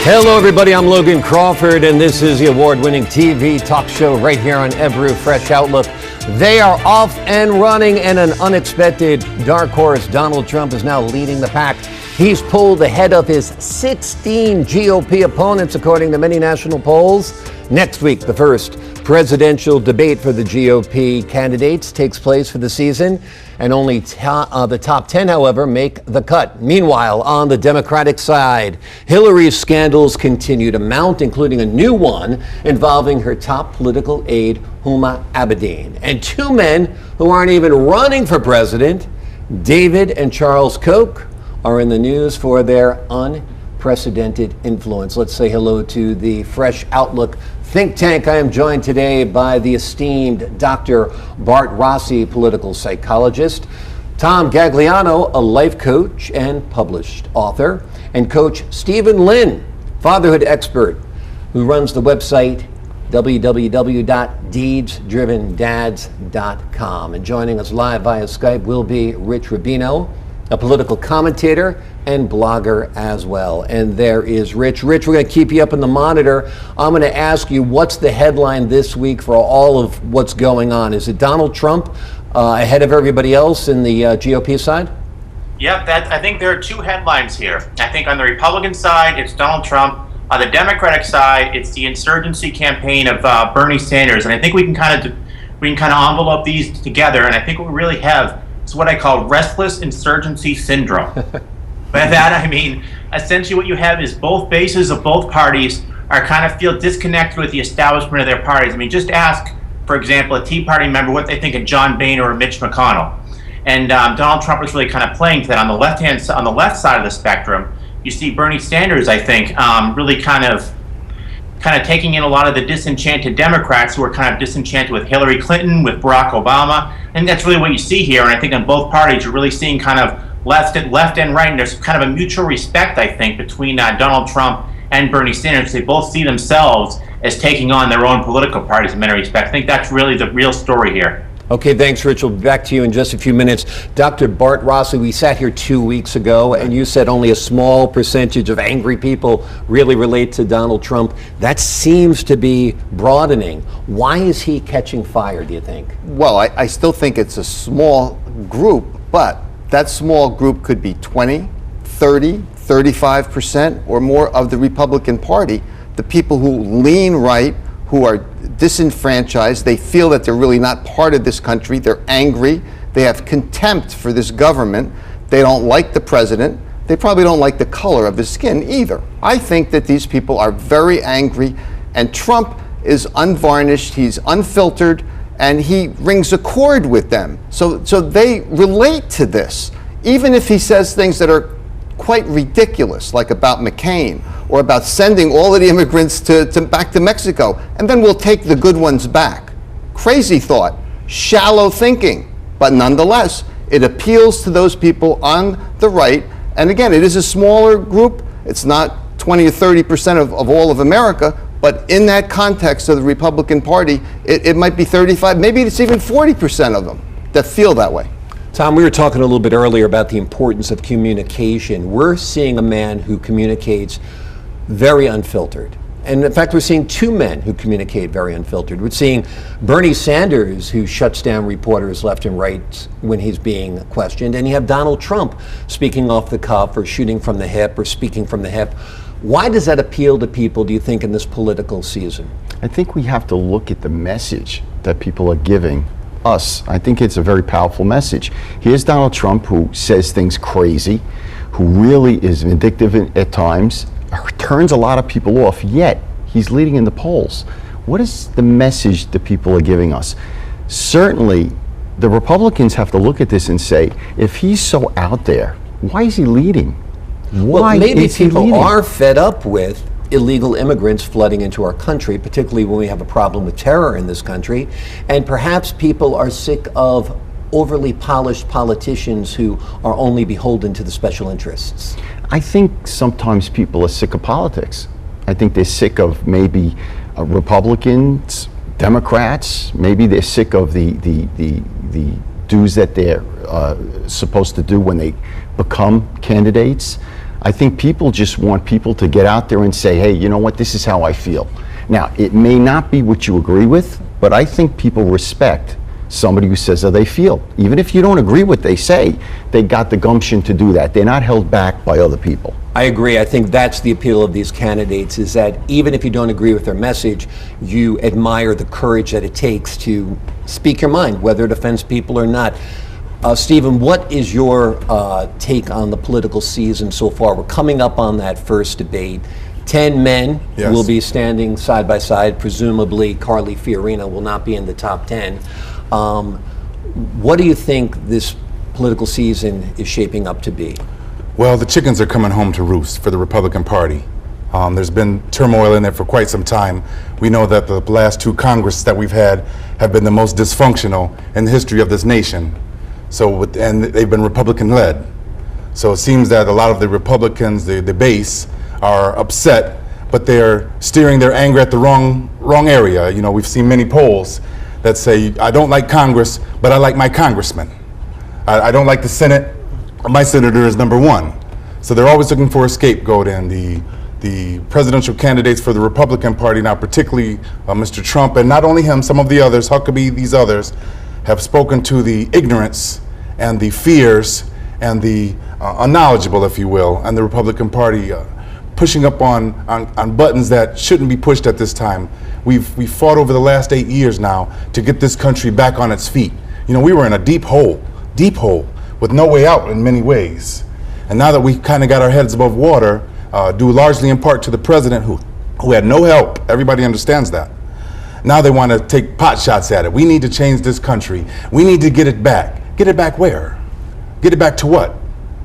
Hello, everybody. I'm Logan Crawford, and this is the award-winning TV talk show right here on Ebru Fresh Outlook. They are off and running, and an unexpected dark horse, Donald Trump, is now leading the pack. He's pulled ahead of his 16 GOP opponents, according to many national polls. Next week, the first presidential debate for the GOP candidates takes place for the season, and only the top 10, however, make the cut. Meanwhile, on the Democratic side, Hillary's scandals continue to mount, including a new one involving her top political aide, Huma Abedin, and two men who aren't even running for president, David and Charles Koch, are in the news for their unprecedented influence. Let's say hello to the Fresh Outlook think tank. I am joined today by the esteemed Dr. Bart Rossi, political psychologist, Tom Gagliano, a life coach and published author, and Coach Stevan Lynn, fatherhood expert, who runs the website www.deedsdrivendads.com. And joining us live via Skype will be Rich Rubino, a political commentator and blogger as well. And there is Rich. Rich, we're going to keep you up in the monitor. I'm going to ask you, what's the headline this week for all of what's going on? Is it Donald Trump ahead of everybody else in the GOP side? Yep, I think there are two headlines here. I think on the Republican side, it's Donald Trump. On the Democratic side, it's the insurgency campaign of Bernie Sanders. And I think we can kind of envelope these together. And I think what we really have is what I call restless insurgency syndrome. By that I mean, essentially what you have is both bases of both parties are kind of feel disconnected with the establishment of their parties. I mean, just ask, for example, a Tea Party member what they think of John Boehner or Mitch McConnell. And Donald Trump is really kind of playing to that. On the left side of the spectrum, you see Bernie Sanders, I think, really kind of taking in a lot of the disenchanted Democrats who are kind of disenchanted with Hillary Clinton, with Barack Obama. And that's really what you see here. And I think on both parties, you're really seeing kind of left and right. And there's kind of a mutual respect, I think, between Donald Trump and Bernie Sanders. They both see themselves as taking on their own political parties in many respects. I think that's really the real story here. Okay, thanks, Rich. We'll be back to you in just a few minutes. Dr. Bart Rossi, we sat here 2 weeks ago, and you said only a small percentage of angry people really relate to Donald Trump. That seems to be broadening. Why is he catching fire, do you think? Well, I still think it's a small group, but that small group could be 20, 30, 35% or more of the Republican Party, the people who lean right, who are disenfranchised. They feel that they're really not part of this country. They're angry. They have contempt for this government. They don't like the president. They probably don't like the color of his skin either. I think that these people are very angry, and Trump is unvarnished. He's unfiltered, and he rings a chord with them. So they relate to this, even if he says things that are quite ridiculous, like about McCain, or about sending all of the immigrants back to Mexico, and then we'll take the good ones back. Crazy thought, shallow thinking, but nonetheless, it appeals to those people on the right. And again, it is a smaller group. It's not 20 or 30% of all of America, but in that context of the Republican Party, it might be 35, maybe it's even 40% of them that feel that way. Tom, we were talking a little bit earlier about the importance of communication. We're seeing a man who communicates very unfiltered. And in fact, we're seeing two men who communicate very unfiltered. We're seeing Bernie Sanders, who shuts down reporters left and right when he's being questioned. And you have Donald Trump speaking off the cuff or shooting from the hip or speaking from the hip. Why does that appeal to people, do you think, in this political season? I think we have to look at the message that people are giving us. I think it's a very powerful message. Here's Donald Trump, who says things crazy, who really is vindictive at times, turns a lot of people off, yet he's leading in the polls. What is the message that people are giving us? Certainly, the Republicans have to look at this and say, if he's so out there, why is he leading? Well, maybe people are fed up with illegal immigrants flooding into our country, particularly when we have a problem with terror in this country. And perhaps people are sick of overly polished politicians who are only beholden to the special interests. I think sometimes people are sick of politics. I think they're sick of maybe Republicans, Democrats. Maybe they're sick of the dues that they're supposed to do when they become candidates. I think people just want people to get out there and say, hey, you know what, this is how I feel. Now, it may not be what you agree with, but I think people respect somebody who says how they feel. Even if you don't agree with what they say, they got the gumption to do that. They're not held back by other people. I agree. I think that's the appeal of these candidates, is that even if you don't agree with their message, you admire the courage that it takes to speak your mind, whether it offends people or not. Stevan, what is your take on the political season so far? We're coming up on that first debate. 10 men will be standing side by side. Presumably, Carly Fiorina will not be in the top 10. What do you think this political season is shaping up to be? Well, the chickens are coming home to roost for the Republican Party. There's been turmoil in it for quite some time. We know that the last two Congresses that we've had have been the most dysfunctional in the history of this nation. And they've been Republican-led. So it seems that a lot of the Republicans, the base, are upset, but they're steering their anger at the wrong area. You know, we've seen many polls that say, I don't like Congress, but I like my congressman. I don't like the Senate, my senator is number one. So they're always looking for a scapegoat, and the presidential candidates for the Republican Party now, particularly Mr. Trump, and not only him, some of the others, Huckabee, these others, have spoken to the ignorance and the fears and the unknowledgeable, if you will, and the Republican Party pushing up on buttons that shouldn't be pushed at this time. We've fought over the last 8 years now to get this country back on its feet. You know, we were in a deep hole with no way out in many ways. And now that we kind of got our heads above water, due largely in part to the president who had no help, everybody understands that. Now they want to take pot shots at it. We need to change this country. We need to get it back. Get it back where? Get it back to what?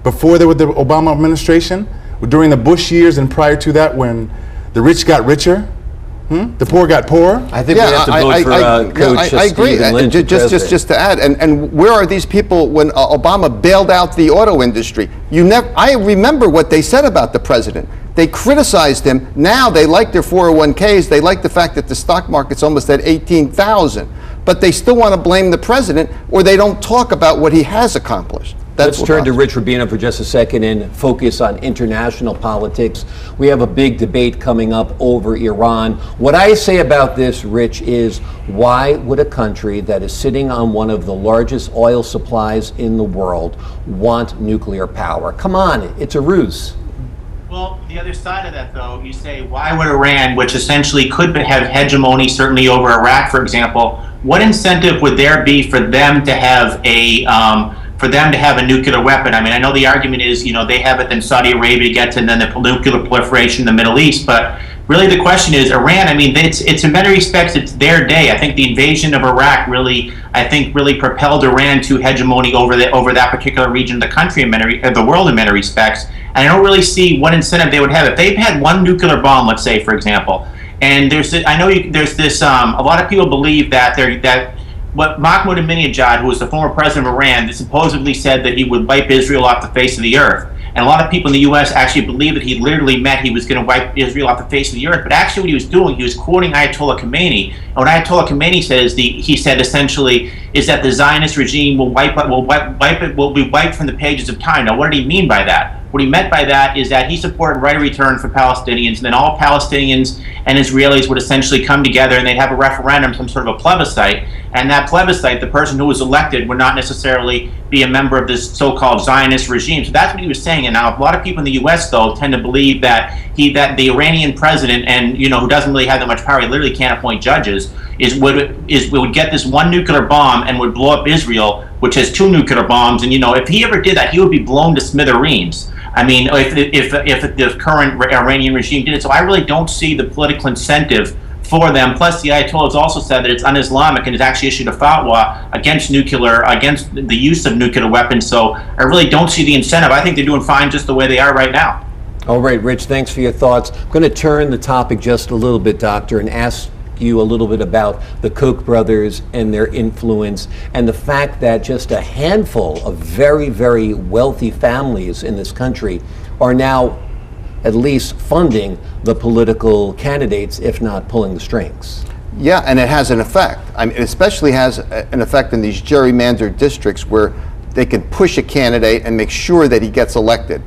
Before there was the Obama administration? During the Bush years and prior to that, when the rich got richer? The poor got poorer? I think we have to vote for Coach I agree. Stevan Lynn Just to add, and where are these people when Obama bailed out the auto industry? I remember what they said about the president. They criticized him. Now they like their 401ks. They like the fact that the stock market's almost at 18,000. But they still want to blame the president, or they don't talk about what he has accomplished. Let's turn to Rich Rubino for just a second and focus on international politics. We have a big debate coming up over Iran. What I say about this, Rich, is why would a country that is sitting on one of the largest oil supplies in the world want nuclear power? Come on, it's a ruse. Well, the other side of that, though, you say, why would Iran, which essentially could have hegemony, certainly over Iraq, for example, what incentive would there be for them to have a nuclear weapon? I mean, I know the argument is, you know, they have it, then Saudi Arabia gets it, and then the nuclear proliferation in the Middle East. But really the question is, Iran, I mean, it's in many respects, it's their day. I think the invasion of Iraq really propelled Iran to hegemony over that particular region of the country, the world in many respects. And I don't really see what incentive they would have. If they've had one nuclear bomb, let's say, for example, and there's this, a lot of people believe that what Mahmoud Ahmadinejad, who was the former president of Iran, supposedly said that he would wipe Israel off the face of the earth. And a lot of people in the U.S. actually believe that he literally meant he was going to wipe Israel off the face of the earth. But actually what he was doing, he was quoting Ayatollah Khomeini. And what Ayatollah Khomeini says, he said essentially, is that the Zionist regime will be wiped from the pages of time. Now, what did he mean by that? What he meant by that is that he supported right of return for Palestinians, and then all Palestinians and Israelis would essentially come together and they'd have a referendum, some sort of a plebiscite. And that plebiscite, the person who was elected would not necessarily be a member of this so-called Zionist regime. So that's what he was saying. And now a lot of people in the U.S., though, tend to believe that the Iranian president, and who doesn't really have that much power, he literally can't appoint judges, would get this one nuclear bomb and would blow up Israel, which has two nuclear bombs. And if he ever did that, he would be blown to smithereens. I mean, if the current Iranian regime did it. So I really don't see the political incentive for them. Plus, the Ayatollah has also said that it's un-Islamic and has actually issued a fatwa against the use of nuclear weapons. So I really don't see the incentive. I think they're doing fine just the way they are right now. All right, Rich, thanks for your thoughts. I'm going to turn the topic just a little bit, Doctor, and ask you a little bit about the Koch brothers and their influence, and the fact that just a handful of very, very wealthy families in this country are now at least funding the political candidates, if not pulling the strings. Yeah, and it has an effect. I mean, it especially has an effect in these gerrymandered districts where they can push a candidate and make sure that he gets elected.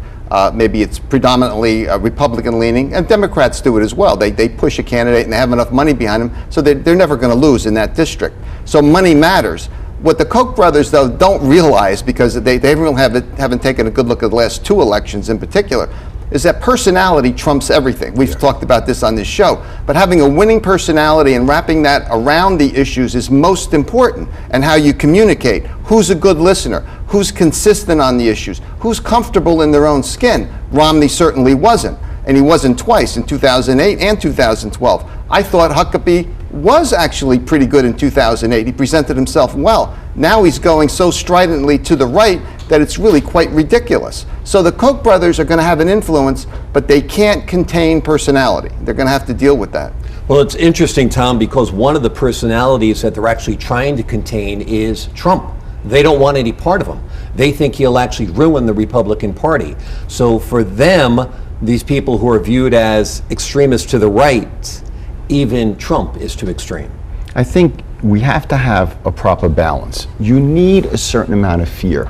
maybe it's predominantly Republican leaning, and Democrats do it as well. They push a candidate and they have enough money behind them, so they're never going to lose in that district. So money matters. What the Koch brothers, though, don't realize, because they haven't taken a good look at the last two elections in particular, is that personality trumps everything. We've talked about this on this show. But having a winning personality and wrapping that around the issues is most important, and how you communicate. Who's a good listener? Who's consistent on the issues? Who's comfortable in their own skin? Romney certainly wasn't. And he wasn't twice, in 2008 and 2012. I thought Huckabee was actually pretty good in 2008. He presented himself well. Now he's going so stridently to the right that it's really quite ridiculous. So the Koch brothers are going to have an influence, but they can't contain personality. They're going to have to deal with that. Well, it's interesting, Tom, because one of the personalities that they're actually trying to contain is Trump. They don't want any part of him. They think he'll actually ruin the Republican Party. So for them, these people who are viewed as extremists to the right, even Trump is too extreme. I think we have to have a proper balance. You need a certain amount of fear.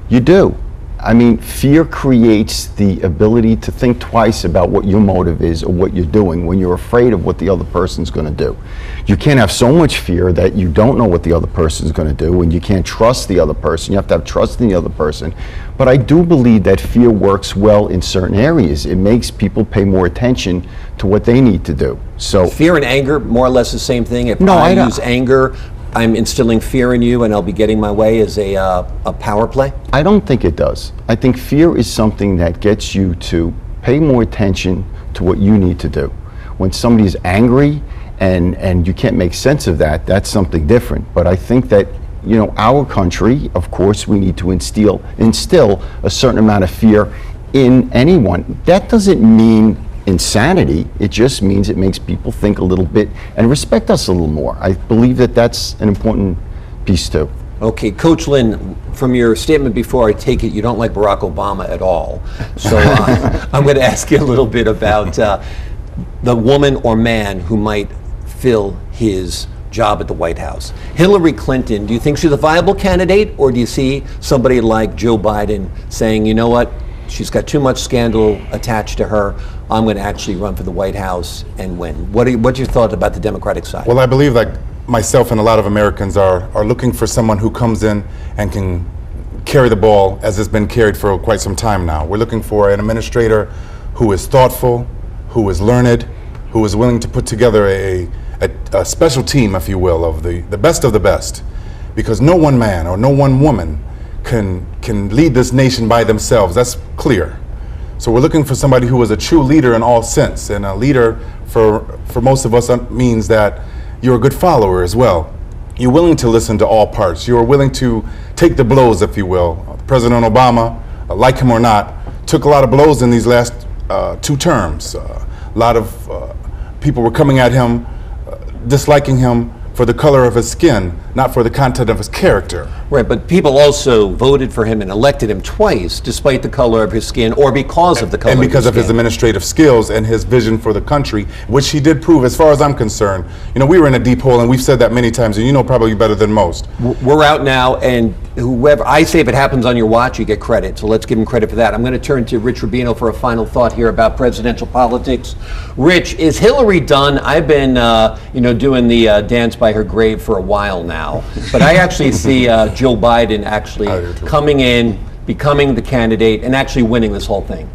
You do. I mean, fear creates the ability to think twice about what your motive is or what you're doing when you're afraid of what the other person's going to do. You can't have so much fear that you don't know what the other person's going to do, and you can't trust the other person. You have to have trust in the other person. But I do believe that fear works well in certain areas. It makes people pay more attention to what they need to do. So fear and anger, more or less the same thing. If No, I don't. use anger, I'm instilling fear in you and I'll be getting my way as a power play? I don't think it does. I think fear is something that gets you to pay more attention to what you need to do. When somebody's angry and you can't make sense of that, that's something different. But I think that, you know, our country, of course, we need to instill a certain amount of fear in anyone. That doesn't mean insanity. It just means it makes people think a little bit and respect us a little more. I believe that that's an important piece too. Okay, Coach Lynn, from your statement before, I take it you don't like Barack Obama at all. So I'm going to ask you a little bit about the woman or man who might fill his job at the White House. Hillary Clinton, do you think she's a viable candidate, or do you see somebody like Joe Biden saying, you know what, she's got too much scandal attached to her, I'm going to actually run for the White House and win? What's your thought about the Democratic side? Well, I believe like myself and a lot of Americans are looking for someone who comes in and can carry the ball as it's been carried for quite some time now. We're looking for an administrator who is thoughtful, who is learned, who is willing to put together a special team, if you will, of the best of the best. Because no one man or no one woman can lead this nation by themselves. That's clear. So we're looking for somebody who is a true leader in all sense. And a leader for most of us means that you're a good follower as well. You're willing to listen to all parts. You're willing to take the blows, if you will. President Obama, like him or not, took a lot of blows in these last 2 terms. A lot of people were coming at him, disliking him for the color of his skin, not for the content of his character. Right, but people also voted for him and elected him twice, despite the color of his skin, or because of the color And because of of his administrative skills and his vision for the country, which he did prove, as far as I'm concerned. You know, we were in a deep hole, and we've said that many times, and you know probably better than most. We're out now, and whoever, I say if it happens on your watch, you get credit, so let's give him credit for that. I'm going to turn to Rich Rubino for a final thought here about presidential politics. Rich, is Hillary done? I've been, doing the dance by her grave for a while now, but I actually see Joe Biden actually coming in, becoming the candidate, and actually winning this whole thing.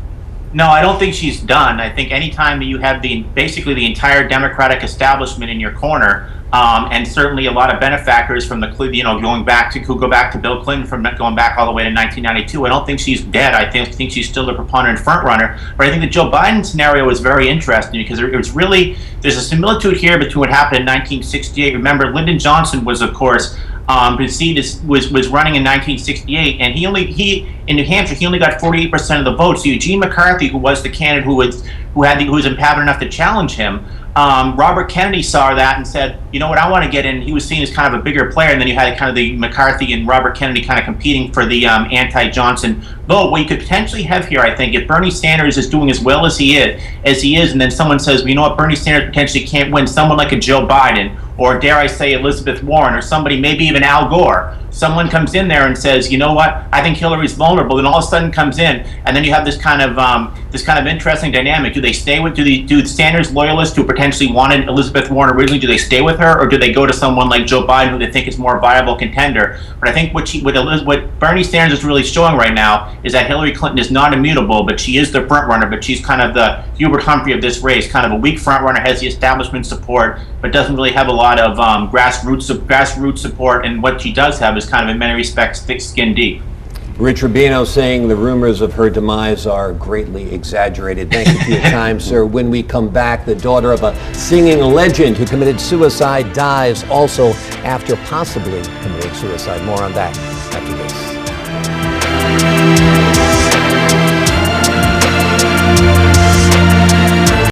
No, I don't think she's done. I think anytime that you have basically the entire Democratic establishment in your corner, and certainly a lot of benefactors from the, going back to Bill Clinton, from going back all the way to 1992. I don't think she's dead. I think she's still the preponderant front runner. But I think the Joe Biden scenario is very interesting because there's a similitude here between what happened in 1968. Remember, Lyndon Johnson was, of course, was running in 1968, and he in New Hampshire he only got 48% of the votes. So Eugene McCarthy, who was the candidate who was empowered enough to challenge him, Robert Kennedy saw that and said, you know what, I want to get in. He was seen as kind of a bigger player, and then you had kind of the McCarthy and Robert Kennedy kind of competing for the anti-Johnson vote. What you could potentially have here, I think, if Bernie Sanders is doing as well as he is, and then someone says, well, you know what, Bernie Sanders potentially can't win, someone like a Joe Biden, or dare I say Elizabeth Warren, or somebody, maybe even Al Gore, someone comes in there and says, you know what, I think Hillary's vulnerable, then all of a sudden comes in, and then you have this kind of interesting dynamic. Do they stay with, do Sanders loyalists who potentially wanted Elizabeth Warren originally, do they stay with her, or do they go to someone like Joe Biden who they think is more viable contender? But I think what Bernie Sanders is really showing right now is that Hillary Clinton is not immutable, but she is the front runner, but she's kind of the Hubert Humphrey of this race, kind of a weak front runner, has the establishment support, but doesn't really have a lot of grassroots support, and what she does have is kind of in many respects thick skin deep. Rich Rubino saying the rumors of her demise are greatly exaggerated. Thank you for your time, sir. When we come back, the daughter of a singing legend who committed suicide dies also after possibly committing suicide. More on that after this.